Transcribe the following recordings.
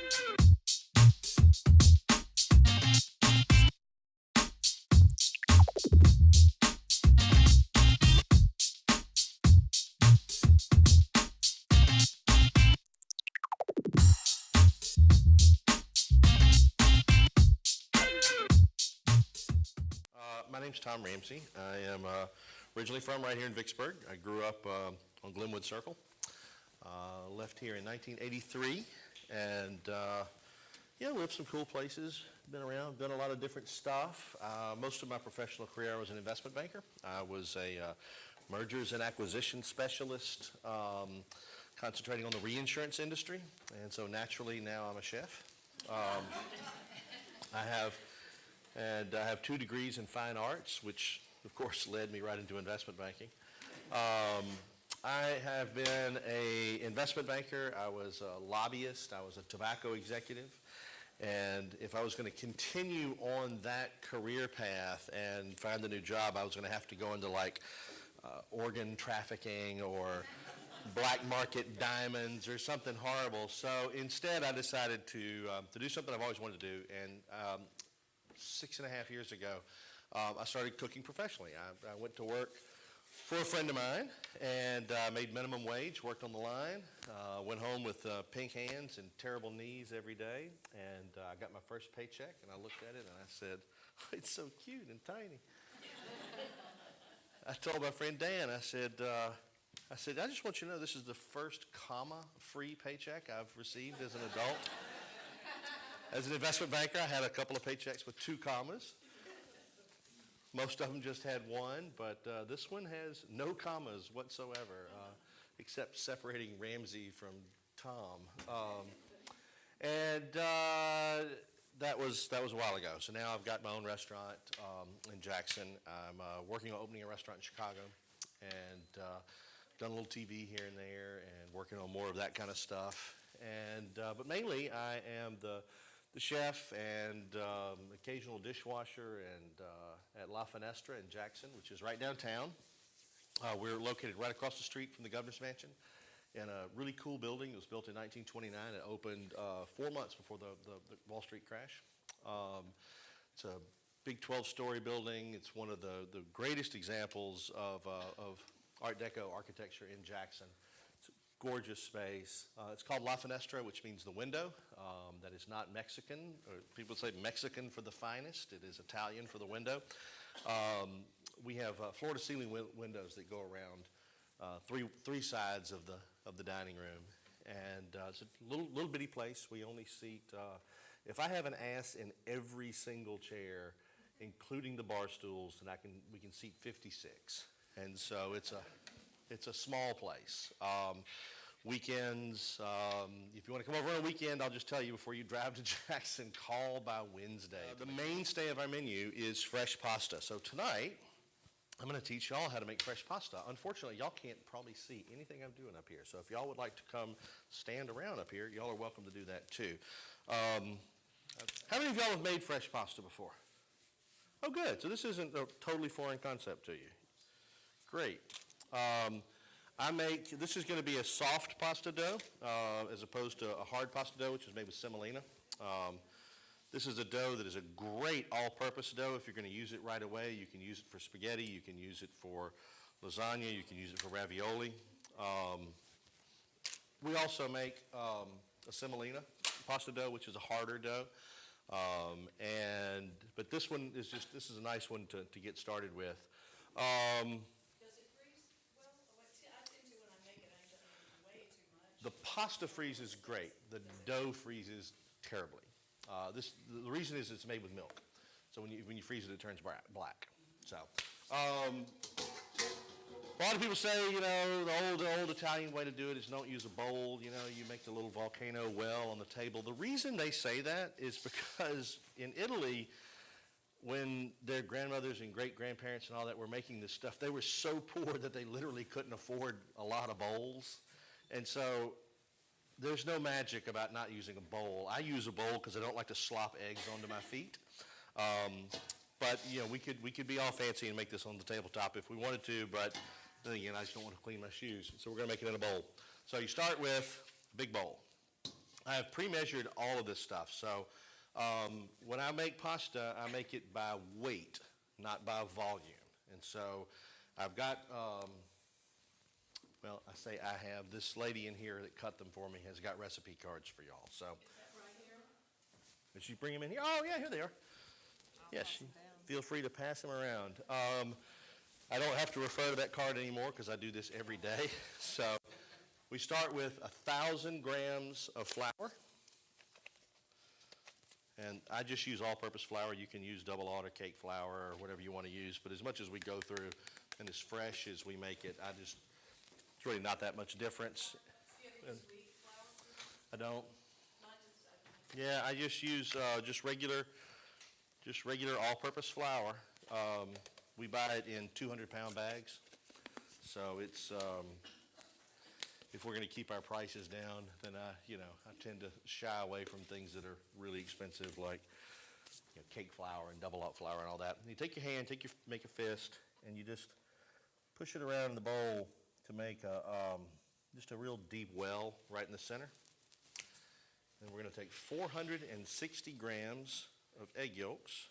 My name's Tom Ramsey. I am originally from right here in Vicksburg. I grew up on Glenwood Circle. Left here in 1983, and yeah, lived some cool places. Been around, done a lot of different stuff. Most of my professional career, I was an investment banker. I was a mergers and acquisition specialist, concentrating on the reinsurance industry, and so naturally now I'm a chef. Um, I have 2 degrees in fine arts, which of course led me right into investment banking. I have been a investment banker. I was a lobbyist. I was a tobacco executive. And if I was going to continue on that career path and find a new job, I was going to have to go into like organ trafficking or black market diamonds or something horrible. So instead, I decided to do something I've always wanted to do. And 6.5 years ago, I started cooking professionally. I went to work for a friend of mine and made minimum wage, worked on the line, went home with pink hands and terrible knees every day, and I got my first paycheck, and I looked at it and I said, it's so cute and tiny. I told my friend Dan, I said, I just want you to know this is the first comma-free paycheck I've received as an adult. As an investment banker, I had a couple of paychecks with 2 commas. Most of them just had 1, but this one has no commas whatsoever, except separating Ramsey from Tom. And that was a while ago. So now I've got my own restaurant in Jackson. I'm working on opening a restaurant in Chicago, and done a little TV here and there, and working on more of that kind of stuff. And but mainly, I am the chef and occasional dishwasher and at La Fenestra in Jackson, which is right downtown. We're located right across the street from the governor's mansion in a really cool building. It was built in 1929. It opened 4 months before the Wall Street crash. It's a big 12-story building. It's one of the greatest examples of Art Deco architecture in Jackson. Gorgeous space. It's called La Fenestra, which means the window. That is not Mexican, or people say Mexican for the finest. It is Italian for the window. We have floor-to-ceiling windows that go around three sides of the dining room, and it's a little bitty place. We only seat. If I have an ass in every single chair, including the bar stools, then we can seat 56, and so it's a small place. Weekends, if you want to come over on a weekend, I'll just tell you before you drive to Jackson, call by Wednesday. The mainstay of our menu is fresh pasta. So tonight, I'm going to teach y'all how to make fresh pasta. Unfortunately, y'all can't probably see anything I'm doing up here. So if y'all would like to come stand around up here, y'all are welcome to do that too. How many of y'all have made fresh pasta before? Oh, good. So this isn't a totally foreign concept to you. Great. This is going to be a soft pasta dough as opposed to a hard pasta dough, which is made with semolina. This is a dough that is a great all-purpose dough. If you're going to use it right away, you can use it for spaghetti, you can use it for lasagna, you can use it for ravioli. We also make a semolina pasta dough, which is a harder dough. But this is a nice one to get started with. The pasta freezes great. The dough freezes terribly. The reason is it's made with milk. So when you freeze it, it turns black. So a lot of people say, the old Italian way to do it is don't use a bowl. You make the little volcano well on the table. The reason they say that is because in Italy, when their grandmothers and great-grandparents and all that were making this stuff, they were so poor that they literally couldn't afford a lot of bowls. And so there's no magic about not using a bowl. I use a bowl because I don't like to slop eggs onto my feet. But we could be all fancy and make this on the tabletop if we wanted to, but then again, I just don't want to clean my shoes. So we're going to make it in a bowl. So you start with a big bowl. I have pre-measured all of this stuff. So when I make pasta, I make it by weight, not by volume. And so I've got, well, I say I have. This lady in here that cut them for me has got recipe cards for y'all. So, did she bring them in here? Oh, yeah, here they are. Yes, feel free to pass them around. I don't have to refer to that card anymore because I do this every day. So we start with 1,000 grams of flour. And I just use all-purpose flour. You can use double auto cake flour or whatever you want to use. But as much as we go through and as fresh as we make it, it's really not that much difference. I don't. Yeah, I just use just regular all-purpose flour. We buy it in 200-pound bags. So it's if we're going to keep our prices down, then I tend to shy away from things that are really expensive, like cake flour and double aught flour and all that. And you take your hand, make a fist, and you just push it around in the bowl to make just a real deep well right in the center. And we're going to take 460 grams of egg yolks.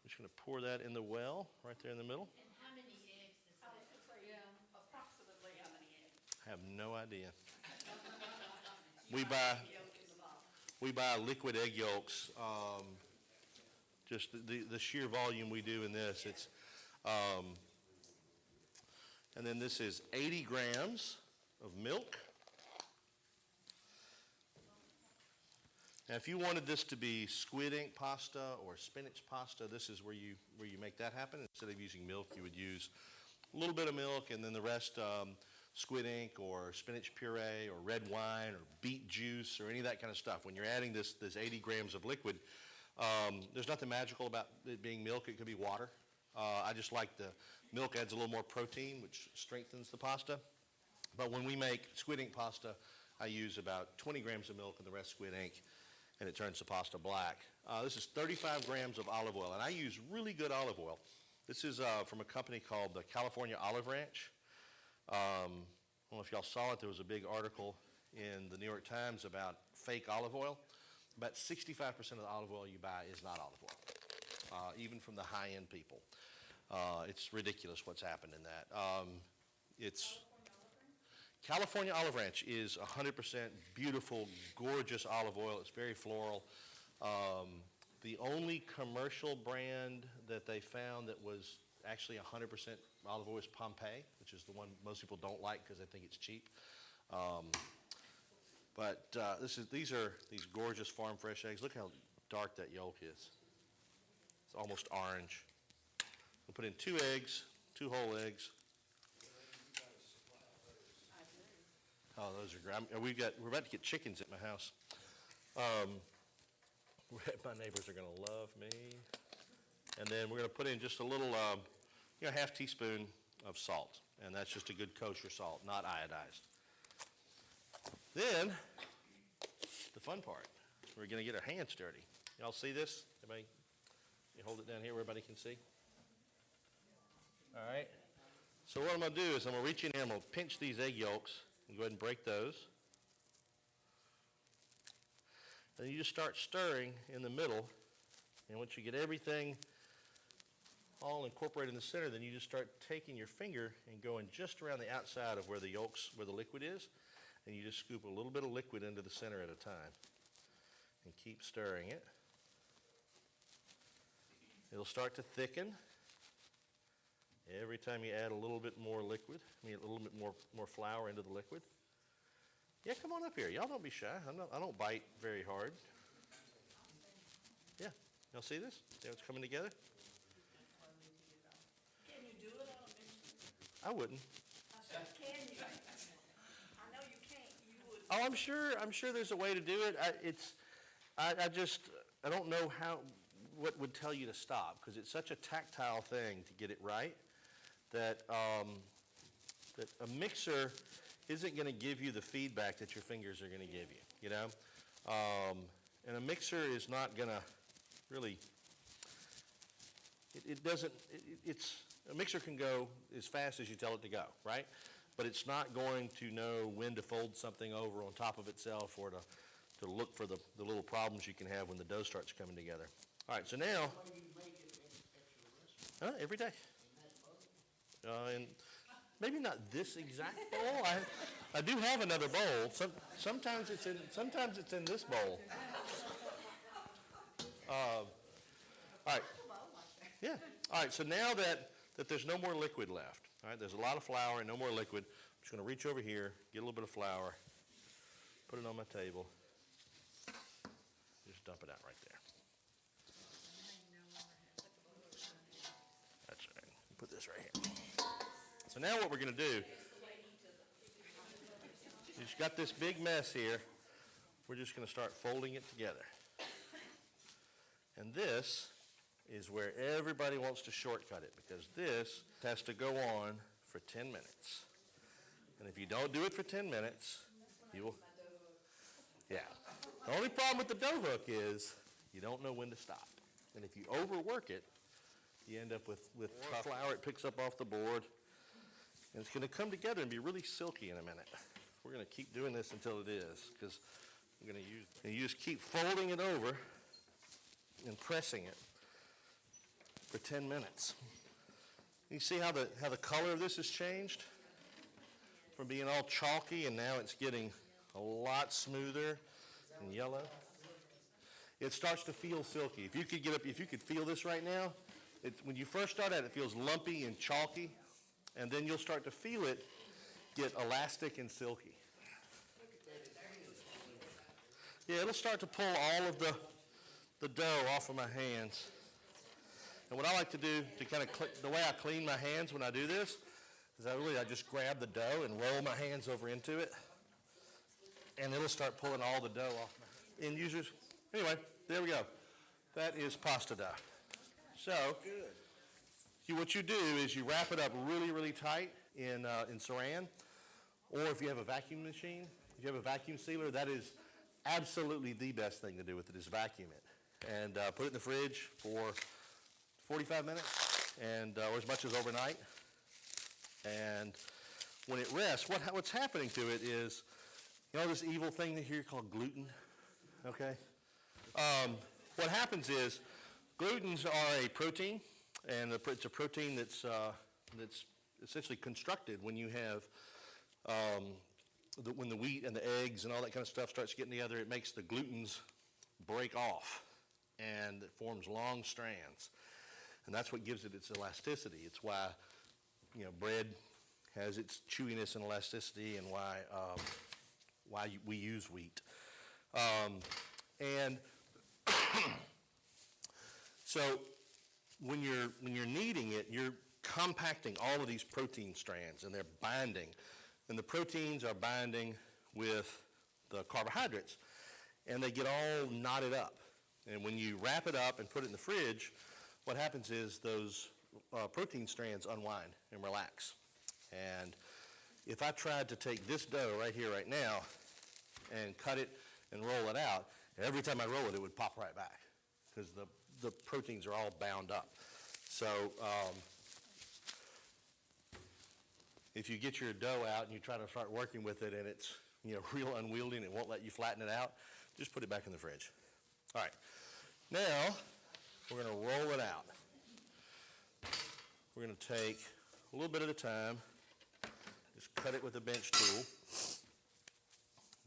I'm just going to pour that in the well right there in the middle. And how many eggs is that? Approximately how many eggs? I have no idea. We buy liquid egg yolks. Just the sheer volume we do in this. It's and then this is 80 grams of milk. Now, if you wanted this to be squid ink pasta or spinach pasta, this is where you make that happen. Instead of using milk, you would use a little bit of milk and then the rest squid ink or spinach puree or red wine or beet juice or any of that kind of stuff. When you're adding this 80 grams of liquid, there's nothing magical about it being milk. It could be water. I just like the milk adds a little more protein, which strengthens the pasta. But when we make squid ink pasta, I use about 20 grams of milk and the rest squid ink, and it turns the pasta black. This is 35 grams of olive oil, and I use really good olive oil. This is from a company called the California Olive Ranch. I don't know if y'all saw it. There was a big article in the New York Times about fake olive oil. About 65% of the olive oil you buy is not olive oil, even from the high-end people. It's ridiculous what's happened in that. It's California Olive Ranch is 100% beautiful, gorgeous olive oil. It's very floral. The only commercial brand that they found that was actually 100% olive oil is Pompeii, which is the one most people don't like because they think it's cheap. But these are these gorgeous farm fresh eggs. Look how dark that yolk is. It's almost orange. We'll put in 2 eggs, 2 whole eggs. Oh, those are great. We're about to get chickens at my house. My neighbors are going to love me. And then we're going to put in just a little, half teaspoon of salt. And that's just a good kosher salt, not iodized. Then, the fun part. We're going to get our hands dirty. Y'all see this? Everybody, you hold it down here where everybody can see. All right. So what I'm going to do is I'm going to reach in here, I'm going to pinch these egg yolks and go ahead and break those. And you just start stirring in the middle. And once you get everything all incorporated in the center, then you just start taking your finger and going just around the outside of where the yolks, where the liquid is. And you just scoop a little bit of liquid into the center at a time. And keep stirring it. It'll start to thicken. Every time you add a little bit more liquid, a little bit more flour into the liquid. Yeah, come on up here. Y'all don't be shy. I don't bite very hard. Yeah, y'all see this? See how it's coming together? Can you do it on a mixer? I wouldn't. I said, can you? I know you can't. You would. Oh, I'm sure there's a way to do it. I don't know what would tell you to stop, because it's such a tactile thing to get it right that a mixer isn't going to give you the feedback that your fingers are going to give you, and a mixer is not going to really, a mixer can go as fast as you tell it to go, right? but it's not going to know when to fold something over on top of itself or to look for the little problems you can have when the dough starts coming together. All right, so now, every day. And maybe not this exact bowl. I do have another bowl. Sometimes it's in this bowl. All right. Yeah. All right. So now that there's no more liquid left, all right, there's a lot of flour and no more liquid. I'm just going to reach over here, get a little bit of flour, put it on my table, just dump it out right there. That's right. Put this right here. So now what we're going to do, you've got this big mess here. We're just going to start folding it together. And this is where everybody wants to shortcut it, because this has to go on for 10 minutes. And if you don't do it for 10 minutes, you will, yeah. The only problem with the dough hook is you don't know when to stop. And if you overwork it, you end up with more flour it picks up off the board. And it's going to come together and be really silky in a minute. We're going to keep doing this until it is, because I'm going to use it. And you just keep folding it over and pressing it for 10 minutes. You see how the color of this has changed? From being all chalky, and now it's getting a lot smoother and yellow. It starts to feel silky. If you could feel this right now, when you first start out, it feels lumpy and chalky, and then you'll start to feel it get elastic and silky. Yeah, it'll start to pull all of the dough off of my hands. And what I like to do to kind of, the way I clean my hands when I do this, is I just grab the dough and roll my hands over into it, and it'll start pulling all the dough off my end users. Anyway, there we go. That is pasta dough. So, what you do is you wrap it up really, really tight in saran, or if you have a vacuum machine, if you have a vacuum sealer, that is absolutely the best thing to do with it, is vacuum it. And put it in the fridge for 45 minutes, and or as much as overnight. And when it rests, what's happening to it is, this evil thing here called gluten, okay? What happens is, glutens are a protein, and it's a protein that's essentially constructed when you have, when the wheat and the eggs and all that kind of stuff starts getting together, it makes the glutens break off, and it forms long strands. And that's what gives it its elasticity. It's why, bread has its chewiness and elasticity, and why we use wheat. And so when you're kneading it, you're compacting all of these protein strands, and they're binding. And the proteins are binding with the carbohydrates, and they get all knotted up. And when you wrap it up and put it in the fridge, what happens is those protein strands unwind and relax. And if I tried to take this dough right here, right now, and cut it and roll it out, every time I roll it, it would pop right back, because the proteins are all bound up. So if you get your dough out and you try to start working with it, and it's real unwieldy and it won't let you flatten it out, just put it back in the fridge. All right. Now, we're going to roll it out. We're going to take a little bit at a time, just cut it with a bench tool.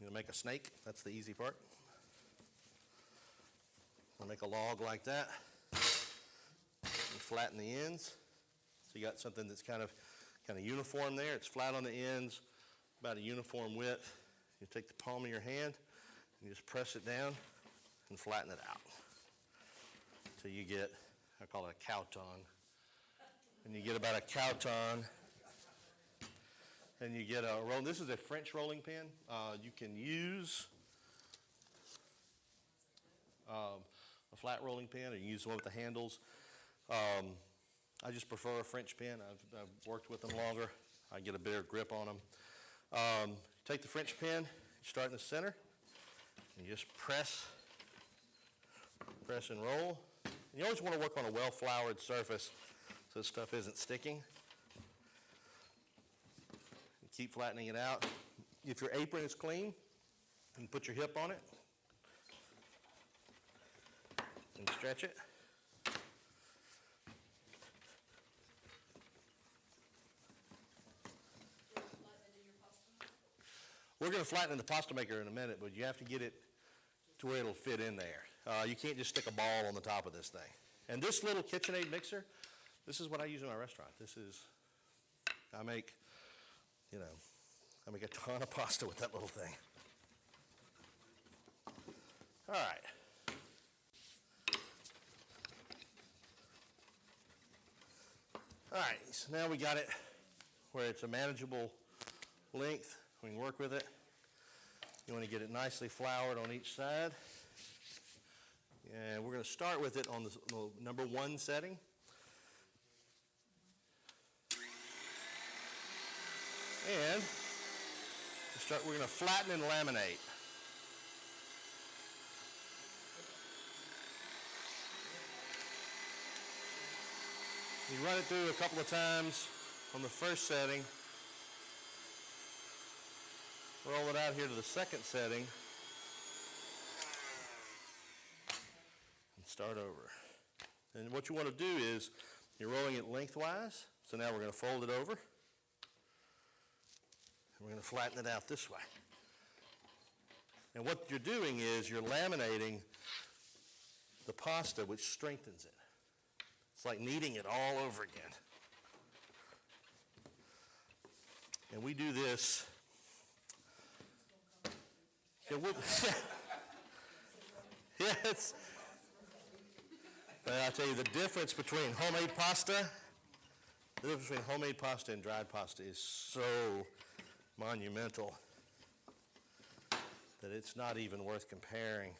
I'm going to make a snake. That's the easy part. I'm going to make a log like that. And flatten the ends. So you got something that's kind of uniform there. It's flat on the ends, about a uniform width. You take the palm of your hand and you just press it down and flatten it out until you get, I call it a crouton. And you get about a crouton, and you get a roll. This is a French rolling pin. You can use a flat rolling pin, or you can use one with the handles. I just prefer a French pin. I've worked with them longer. I get a better grip on them. Take the French pin, start in the center, and you just press and roll. And you always want to work on a well-floured surface so this stuff isn't sticking. keep flattening it out. If your apron is clean, you can put your hip on it and stretch it. We're going to flatten the pasta maker in a minute, but you have to get it to where it'll fit in there. You can't just stick a ball on the top of this thing. And this little KitchenAid mixer, this is what I use in my restaurant. I make a ton of pasta with that little thing. All right. All right, so now we got it where it's a manageable length. We can work with it. You want to get it nicely floured on each side. And we're going to start with it on the number 1 setting. And we're going to flatten and laminate. You run it through a couple of times on the first setting. Roll it out here to the second setting. And start over. And what you want to do is, you're rolling it lengthwise. So now we're going to fold it over. And we're going to flatten it out this way. And what you're doing is you're laminating the pasta, which strengthens it. It's like kneading it all over again. And we do this. Yes. But I'll tell you the difference between homemade pasta, and dried pasta is so monumental that it's not even worth comparing.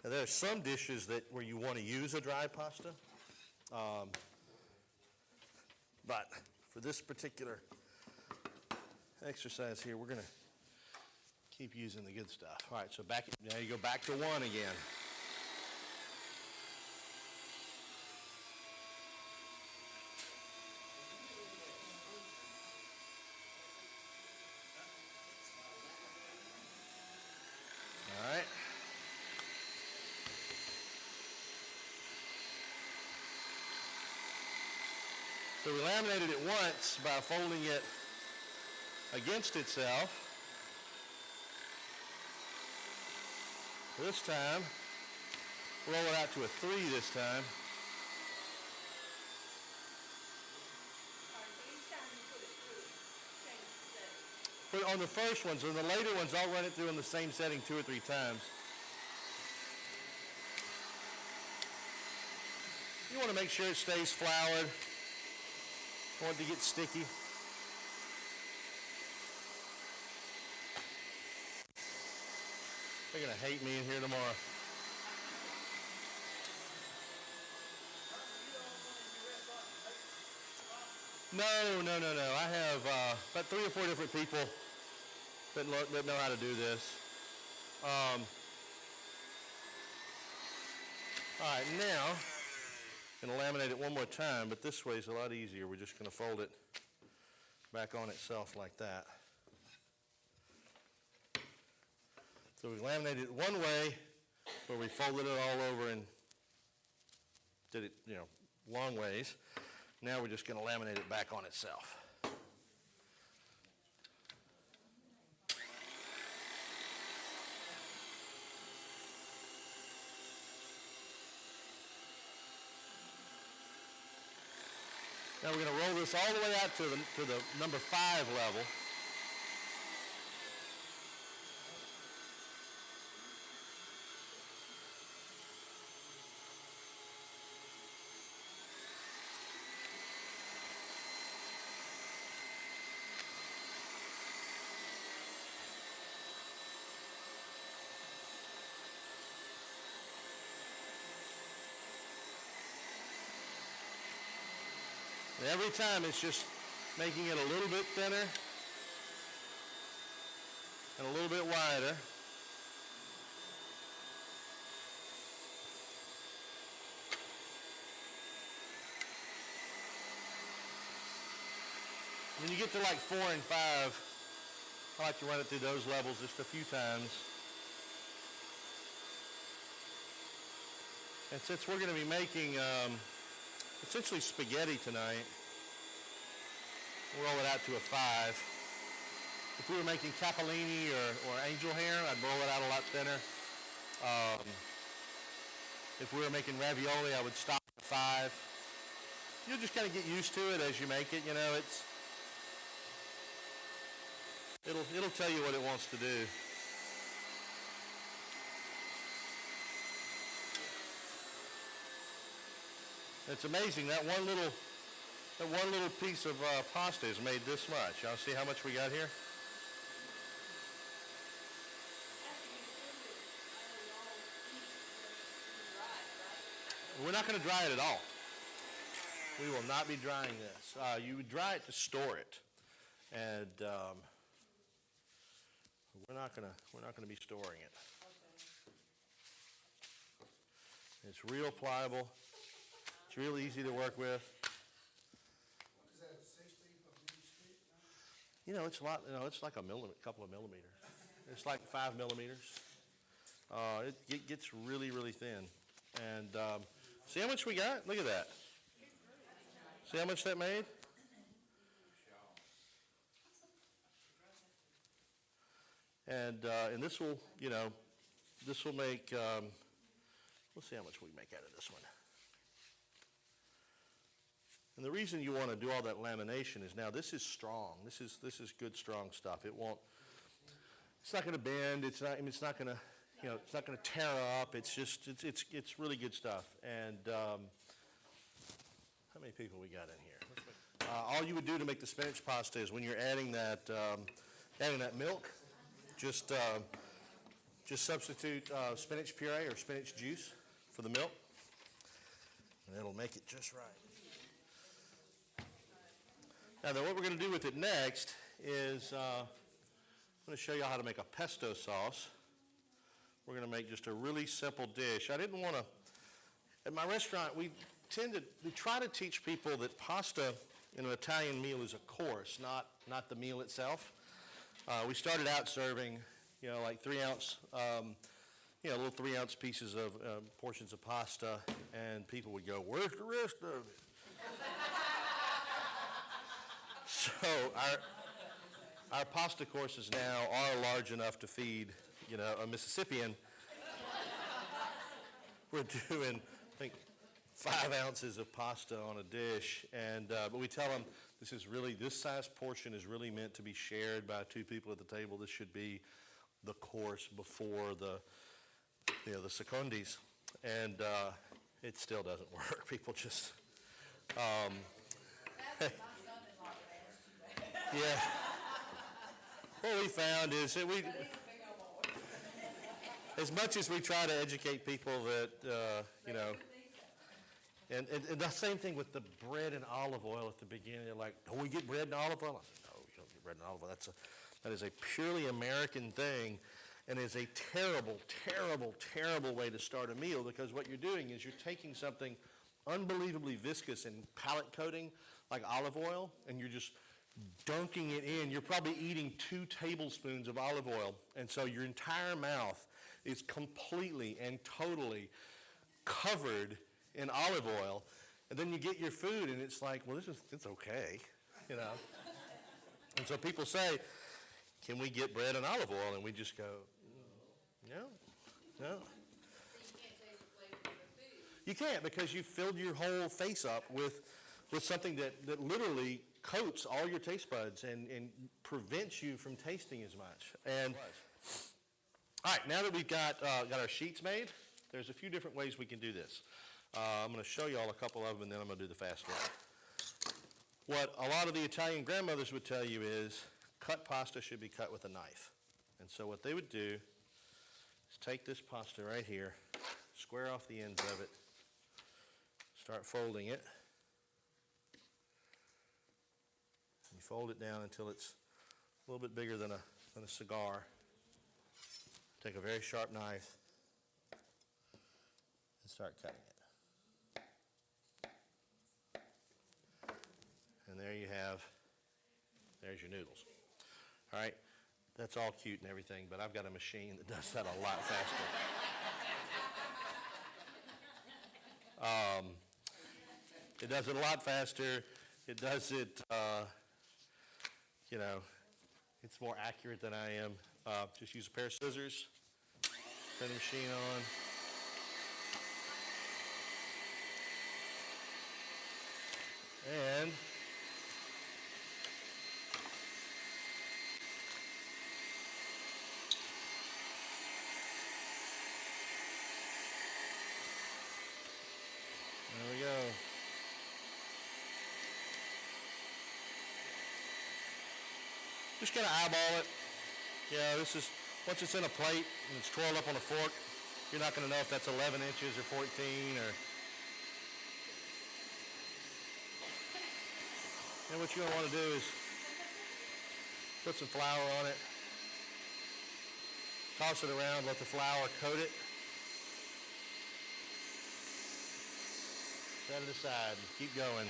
Now, there are some dishes where you want to use a dried pasta, but for this particular exercise here, we're going to keep using the good stuff. All right, so now you go back to 1 again. All right. So we laminated it once by folding it against itself. This time, roll it out to a 3 this time. On the first ones, and the later ones, I'll run it through in the same setting 2 or 3 times. You want to make sure it stays floured. Don't want it to get sticky. They're going to hate me in here tomorrow. No. I have about 3 or 4 different people that know how to do this. All right, now I'm going to laminate it one more time, but this way is a lot easier. We're just going to fold it back on itself like that. So we laminated it one way, where we folded it all over and did it, long ways. Now we're just going to laminate it back on itself. Now we're going to roll this all the way out to the number 5 level. And every time it's just making it a little bit thinner and a little bit wider. When you get to like 4 and 5, I like to run it through those levels just a few times. And since we're going to be making essentially spaghetti tonight, we'll roll it out to a 5. If we were making capellini or angel hair, I'd roll it out a lot thinner. If we were making ravioli, I would stop at 5. You'll just kind of get used to it as you make it. You know, it'll tell you what it wants to do. It's amazing that one little piece of pasta is made this much. Y'all see how much we got here? We're not going to dry it at all. We will not be drying this. You would dry it to store it, and we're not going to be storing it. It's real pliable. It's real easy to work with. Is that a 16th of an inch thick now? You know, it's a lot. You know, it's like a couple of millimeters. It's like 5 millimeters. It gets really, really thin, and see how much we got? Look at that. See how much that made? And this will, you know, this will make. We'll see how much we make out of this one. And the reason you want to do all that lamination is now this is strong. This is good, strong stuff. It won't. It's not going to bend. It's not going to. You know, it's not going to tear up. It's just. It's really good stuff. And how many people we got in here? All you would do to make the spinach pasta is when you're adding that milk, just substitute spinach puree or spinach juice for the milk, and it'll make it just right. Now, then what we're going to do with it next is I'm going to show you how to make a pesto sauce. We're going to make just a really simple dish. I didn't want to, at my restaurant, we try to teach people that pasta in an Italian meal is a course, not the meal itself. We started out serving, you know, like 3-ounce, little 3-ounce pieces of portions of pasta, and people would go, "Where's the rest of it?" So our pasta courses now are large enough to feed, you know, a Mississippian. We're doing, I think, 5 ounces of pasta on a dish, and but we tell them this size portion is really meant to be shared by 2 people at the table. This should be the course before the secondis, and it still doesn't work. People just. Yeah. What we found is that as much as we try to educate people that, you know, and the same thing with the bread and olive oil at the beginning. They're like, "Don't we get bread and olive oil?" I said, "No, you don't get bread and olive oil. That is a purely American thing, and is a terrible, terrible, terrible way to start a meal, because what you're doing is you're taking something unbelievably viscous and palate coating like olive oil, and you're just dunking it in. You're probably eating 2 tablespoons of olive oil, and so your entire mouth is completely and totally covered in olive oil, and then you get your food, and it's like, well, it's okay, you know. And so people say, "Can we get bread and olive oil?" And we just go, no. So you can't taste the flavor of the food. You can't, because you filled your whole face up with something that literally coats all your taste buds and prevents you from tasting as much. And all right, now that we've got our sheets made, there's a few different ways we can do this. I'm going to show you all a couple of them, and then I'm going to do the fast way. What a lot of the Italian grandmothers would tell you is cut pasta should be cut with a knife. And so what they would do is take this pasta right here, square off the ends of it, start folding it. You fold it down until it's a little bit bigger than a cigar. Take a very sharp knife and start cutting it. And there you have There's your noodles. All right, that's all cute and everything, but I've got a machine that does that a lot faster. It does it a lot faster. It does it, it's more accurate than I am. Just use a pair of scissors, turn the machine on. And there we go. Just kind of eyeball it. Yeah, this is, once it's in a plate and it's twirled up on a fork, you're not going to know if that's 11 inches or 14 or... And what you're going to want to do is put some flour on it, toss it around, let the flour coat it. Set it aside and keep going.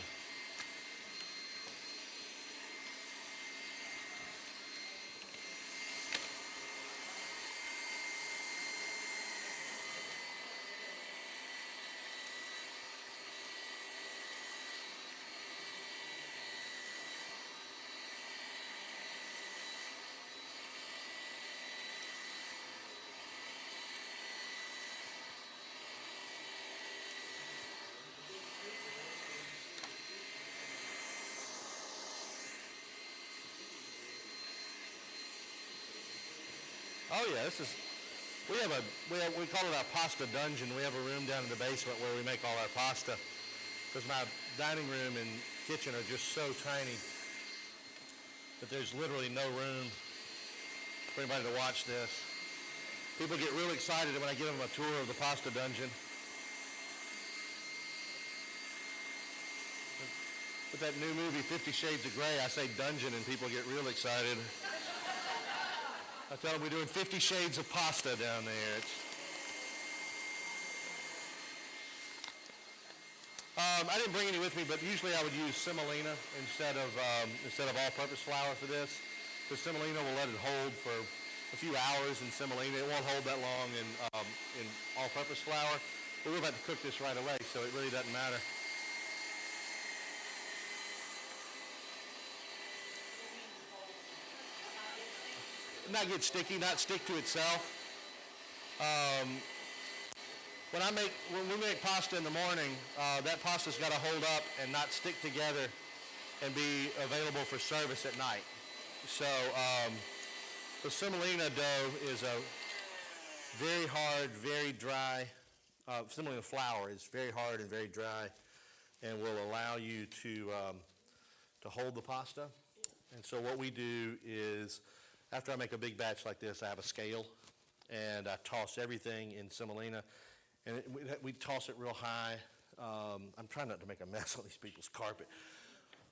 Oh yeah, we call it our pasta dungeon. We have a room down in the basement where we make all our pasta, because my dining room and kitchen are just so tiny that there's literally no room for anybody to watch this. People get real excited when I give them a tour of the pasta dungeon. With that new movie, 50 Shades of Grey, I say dungeon and people get real excited. I tell them we're doing 50 shades of pasta down there. I didn't bring any with me, but usually I would use semolina instead of all-purpose flour for this. Because semolina will let it hold for a few hours in semolina. It won't hold that long in all-purpose flour. But we're about to cook this right away, so it really doesn't matter. Not get sticky, not stick to itself. When we make pasta in the morning, that pasta's got to hold up and not stick together and be available for service at night. So the semolina dough is a very hard, very dry. Semolina flour is very hard and very dry, and will allow you to hold the pasta. And so what we do is, after I make a big batch like this, I have a scale, and I toss everything in semolina, and we toss it real high. I'm trying not to make a mess on these people's carpet,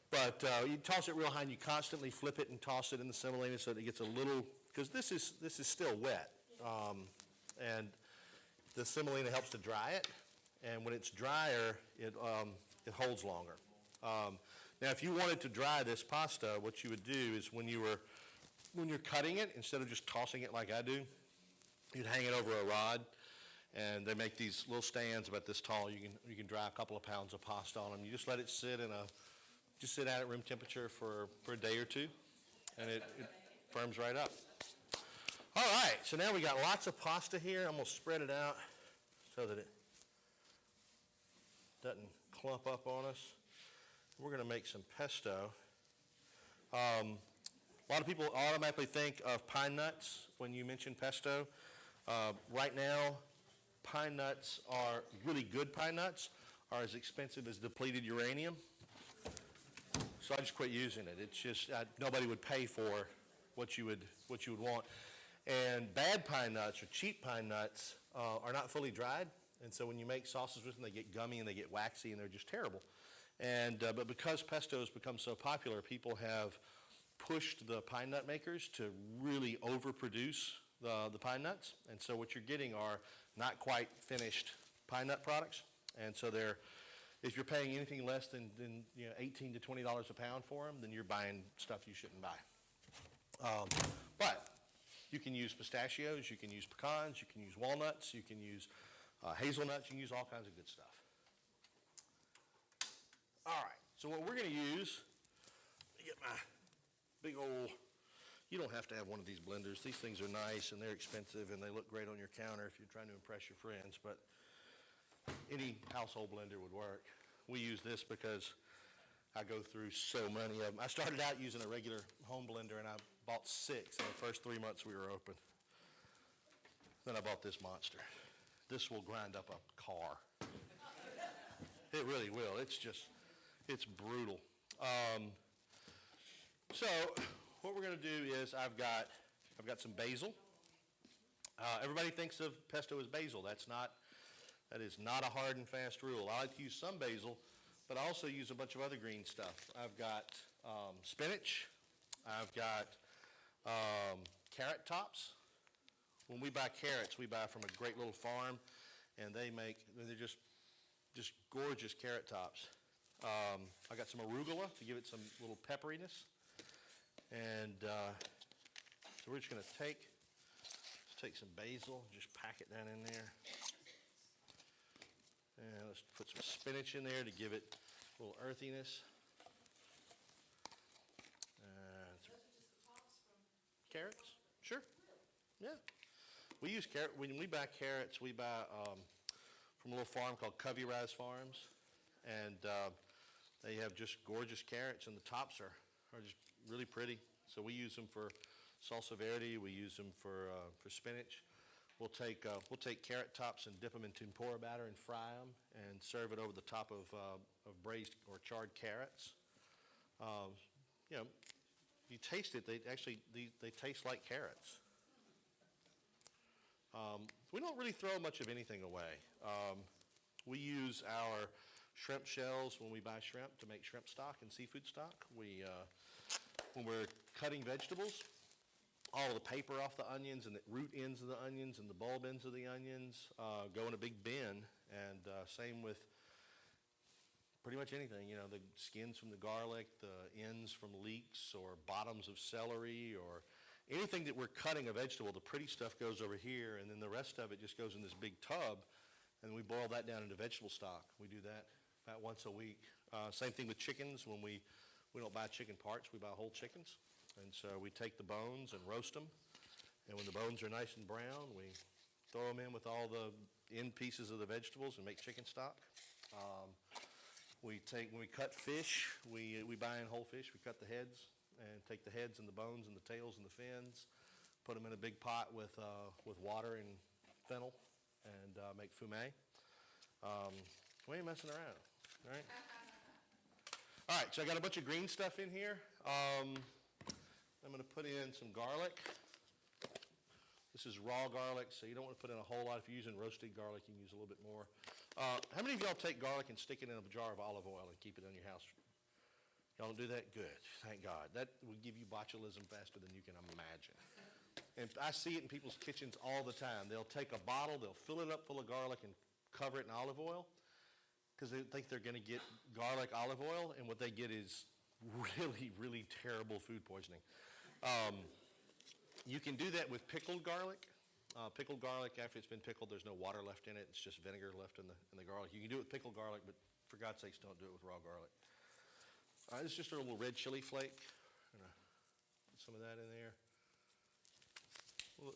but you toss it real high, and you constantly flip it and toss it in the semolina so that it gets a little, because this is still wet, and the semolina helps to dry it, and when it's drier, it holds longer. Now, if you wanted to dry this pasta, what you would do is when you're cutting it, instead of just tossing it like I do, you'd hang it over a rod, and they make these little stands about this tall. You can dry a couple of pounds of pasta on them. You just let it sit sit at room temperature for a day or two, and it firms right up. All right, so now we got lots of pasta here. I'm gonna spread it out so that it doesn't clump up on us. We're gonna make some pesto. A lot of people automatically think of pine nuts when you mention pesto. Right now, pine nuts are really good pine nuts are as expensive as depleted uranium. So I just quit using it. It's just nobody would pay for what you would want. And bad pine nuts or cheap pine nuts are not fully dried, and so when you make sauces with them, they get gummy and they get waxy and they're just terrible. And but because pesto has become so popular, people have pushed the pine nut makers to really overproduce the pine nuts, and so what you're getting are not quite finished pine nut products, and so they're If you're paying anything less than $18 to $20 a pound for them, then you're buying stuff you shouldn't buy. But you can use pistachios, you can use pecans, you can use walnuts, you can use hazelnuts, you can use all kinds of good stuff. All right, so what we're going to use, let me get my big old, you don't have to have one of these blenders. These things are nice and they're expensive and they look great on your counter if you're trying to impress your friends, but any household blender would work. We use this because I go through so many of them. I started out using a regular home blender and I bought 6 in the first 3 months we were open. Then I bought this monster. This will grind up a car. It really will. It's brutal. So what we're going to do is I've got some basil. Everybody thinks of pesto as basil. That is not a hard and fast rule. I like to use some basil, but I also use a bunch of other green stuff. I've got spinach. I've got carrot tops. When we buy carrots, we buy from a great little farm, and they're just gorgeous carrot tops. I got some arugula to give it some little pepperiness. And so we're just going to take some basil, just pack it down in there. And let's put some spinach in there to give it a little earthiness. Carrots? Sure. Yeah. We use carrot. When we buy carrots, we buy from a little farm called Covey Rise Farms. And they have just gorgeous carrots, and the tops are just really pretty. So we use them for salsa verde. We use them for spinach. We'll take carrot tops and dip them in tempura batter and fry them and serve it over the top of braised or charred carrots. You taste it. They taste like carrots. We don't really throw much of anything away. We use our shrimp shells when we buy shrimp to make shrimp stock and seafood stock. When we're cutting vegetables, all of the paper off the onions and the root ends of the onions and the bulb ends of the onions go in a big bin, and same with pretty much anything. The skins from the garlic, the ends from leeks or bottoms of celery, or anything that we're cutting a vegetable, the pretty stuff goes over here, and then the rest of it just goes in this big tub, and we boil that down into vegetable stock. We do that about once a week. Same thing with chickens. When we don't buy chicken parts, we buy whole chickens. And so we take the bones and roast them. And when the bones are nice and brown, we throw them in with all the end pieces of the vegetables and make chicken stock. When we cut fish, we buy in whole fish. We cut the heads and take the heads and the bones and the tails and the fins, put them in a big pot with water and fennel, and make fumet. We ain't messing around, all right? All right, so I got a bunch of green stuff in here. I'm going to put in some garlic. This is raw garlic, so you don't want to put in a whole lot. If you're using roasted garlic, you can use a little bit more. How many of y'all take garlic and stick it in a jar of olive oil and keep it in your house? Y'all don't do that? Good. Thank God. That will give you botulism faster than you can imagine. And I see it in people's kitchens all the time. They'll take a bottle, they'll fill it up full of garlic and cover it in olive oil because they think they're going to get garlic olive oil, and what they get is really, really terrible food poisoning. You can do that with pickled garlic. Pickled garlic, after it's been pickled, there's no water left in it. It's just vinegar left in the garlic. You can do it with pickled garlic, but for God's sakes, don't do it with raw garlic. This is just a little red chili flake. Put some of that in there.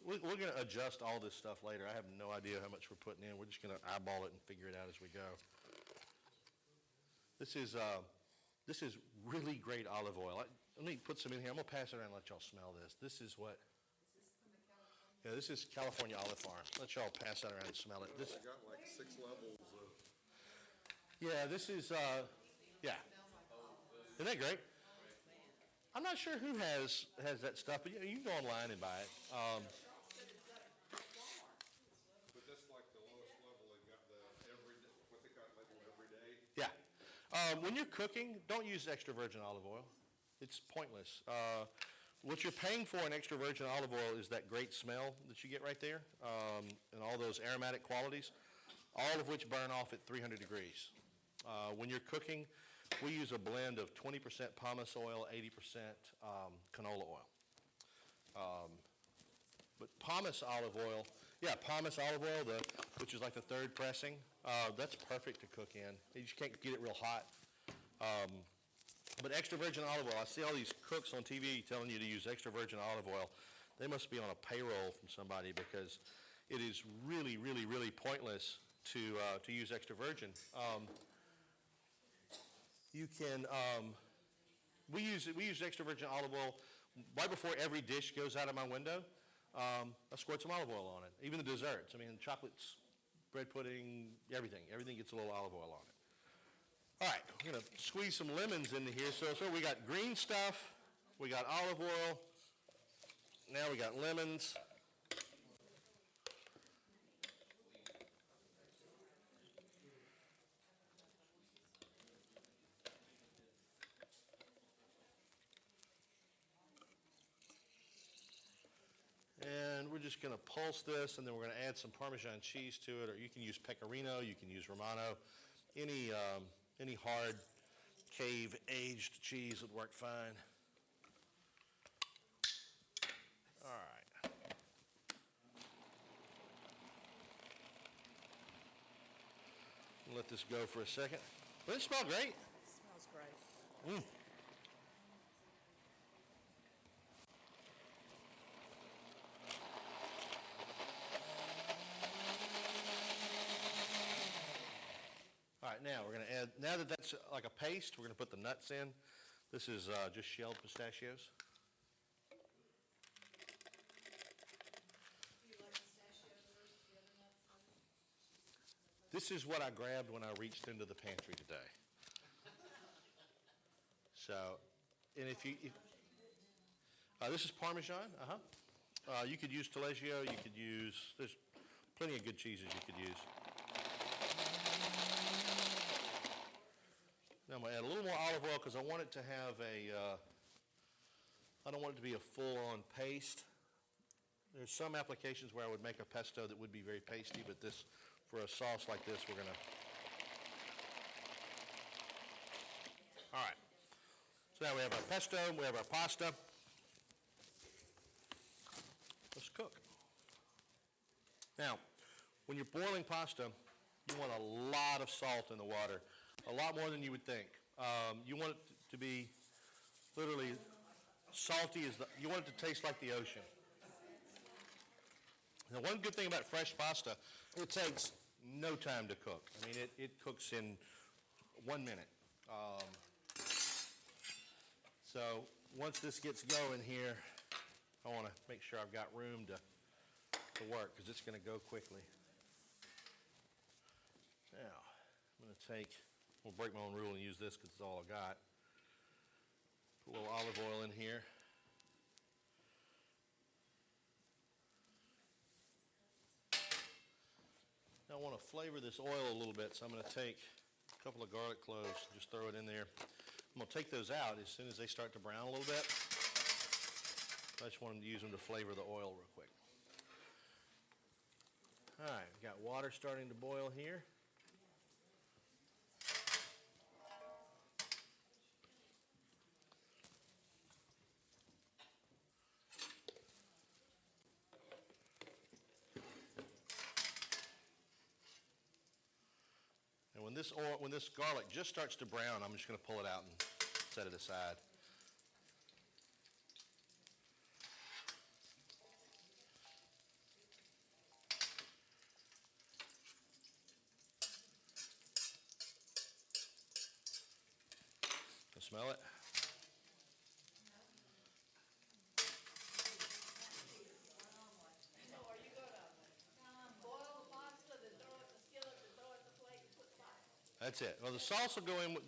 We're going to adjust all this stuff later. I have no idea how much we're putting in. We're just going to eyeball it and figure it out as we go. This is really great olive oil. Let me put some in here. I'm going to pass it around and let y'all smell this. This is what? Yeah, this is California Olive Farm. Let y'all pass that around and smell it. This got like 6 levels of... Yeah, this is, yeah. Isn't that great? I'm not sure who has that stuff, but you can go online and buy it. But that's like the lowest level. They got what they got labeled every day. Yeah. When you're cooking, don't use extra virgin olive oil. It's pointless. What you're paying for in extra virgin olive oil is that great smell that you get right there, and all those aromatic qualities, all of which burn off at 300 degrees. When you're cooking, we use a blend of 20% pomace oil, 80% canola oil. But pomace olive oil, pomace olive oil, which is like the third pressing, that's perfect to cook in. You just can't get it real hot. But extra virgin olive oil, I see all these cooks on TV telling you to use extra virgin olive oil. They must be on a payroll from somebody, because it is really, really, really pointless to use extra virgin. You can, we use extra virgin olive oil right before every dish goes out of my window. I squirt some olive oil on it. Even the desserts. I mean, chocolates, bread pudding, everything gets a little olive oil on it. All right, we're going to squeeze some lemons into here. So we got green stuff, we got olive oil, now we got lemons. And we're just going to pulse this, and then we're going to add some Parmesan cheese to it, or you can use Pecorino, you can use Romano. Any hard cave-aged cheese would work fine. All right. Let this go for a second. Doesn't it smell great? Smells great. All right, now we're going to add, now that that's like a paste, we're going to put the nuts in. This is just shelled pistachios. Do you like pistachios versus the other nuts? This is what I grabbed when I reached into the pantry today. So, and if this is Parmesan, you could use Taleggio, you could use, there's plenty of good cheeses you could use. Now I'm going to add a little more olive oil because I want it to have I don't want it to be a full-on paste. There's some applications where I would make a pesto that would be very pasty, but this, for a sauce like this, we're going to. All right. So now we have our pesto, we have our pasta. Let's cook. Now, when you're boiling pasta, you want a lot of salt in the water. A lot more than you would think. You want it to be literally salty you want it to taste like the ocean. Now, one good thing about fresh pasta, it takes no time to cook. I mean, it cooks in 1 minute. So once this gets going here, I want to make sure I've got room to work, because it's going to go quickly. Now, I'm going to we'll break my own rule and use this because it's all I got. Put a little olive oil in here. Now I want to flavor this oil a little bit, so I'm going to take a couple of garlic cloves, just throw it in there. I'm going to take those out as soon as they start to brown a little bit. I just want to use them to flavor the oil real quick. All right, we've got water starting to boil here. And when this garlic just starts to brown, I'm just going to pull it out and set it aside. Can you smell it? So are you gonna boil the pasta, then throw it in the skillet, then throw it in the plate and put fire? That's it. Well, the sauce will go into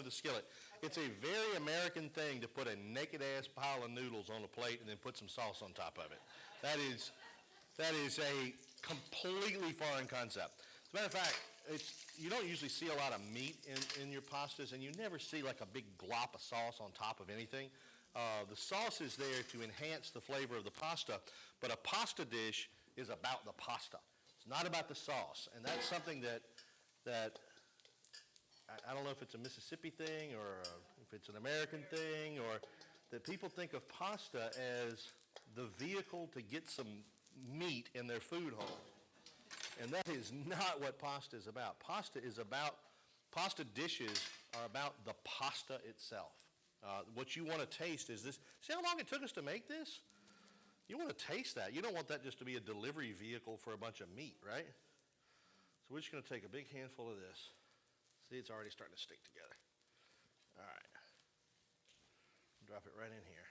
the skillet. It's a very American thing to put a naked-ass pile of noodles on a plate and then put some sauce on top of it. That is a completely foreign concept. As a matter of fact, you don't usually see a lot of meat in your pastas, and you never see like a big glop of sauce on top of anything. The sauce is there to enhance the flavor of the pasta, but a pasta dish is about the pasta. It's not about the sauce, and that's something that I don't know if it's a Mississippi thing or if it's an American thing, or that people think of pasta as the vehicle to get some meat in their food hole. And that is not what pasta is about. Pasta dishes are about the pasta itself. What you want to taste is this. See how long it took us to make this? You want to taste that. You don't want that just to be a delivery vehicle for a bunch of meat, right? So we're just going to take a big handful of this. See, it's already starting to stick together. All right. Drop it right in here.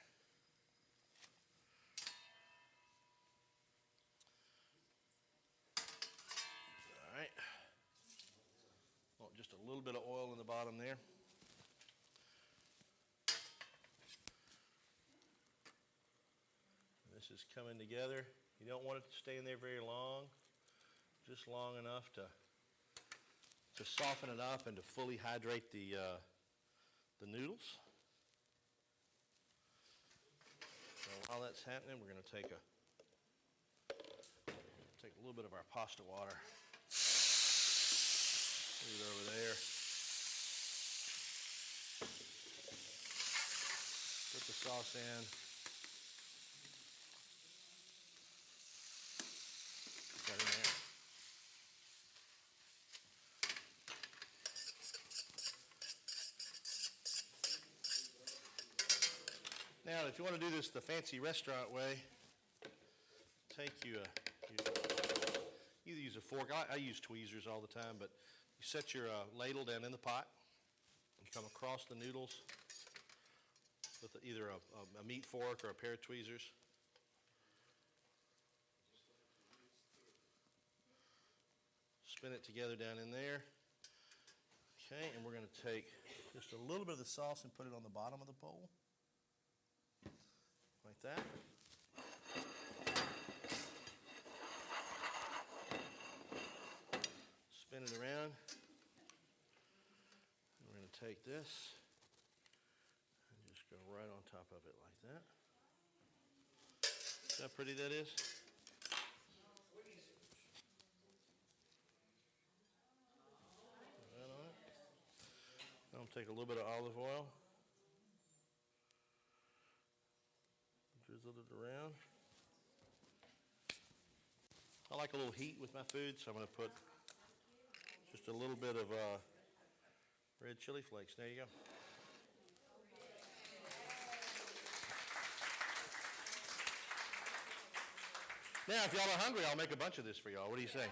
All right. Oh, just a little bit of oil in the bottom there. This is coming together. You don't want it to stay in there very long, just long enough to soften it up and to fully hydrate the noodles. So while that's happening, we're going to take a little bit of our pasta water. Leave it over there. Put the sauce in. Put that in there. Now, if you want to do this the fancy restaurant way, either use a fork. I use tweezers all the time, but you set your ladle down in the pot. You come across the noodles with either a meat fork or a pair of tweezers. Spin it together down in there. Okay, and we're going to take just a little bit of the sauce and put it on the bottom of the bowl. Like that. Spin it around. We're going to take this and just go right on top of it like that. See how pretty that is? Put that on it. I'm going to take a little bit of olive oil. Drizzle it around. I like a little heat with my food, so I'm going to put just a little bit of red chili flakes. There you go. Now, if y'all are hungry, I'll make a bunch of this for y'all. What do you say?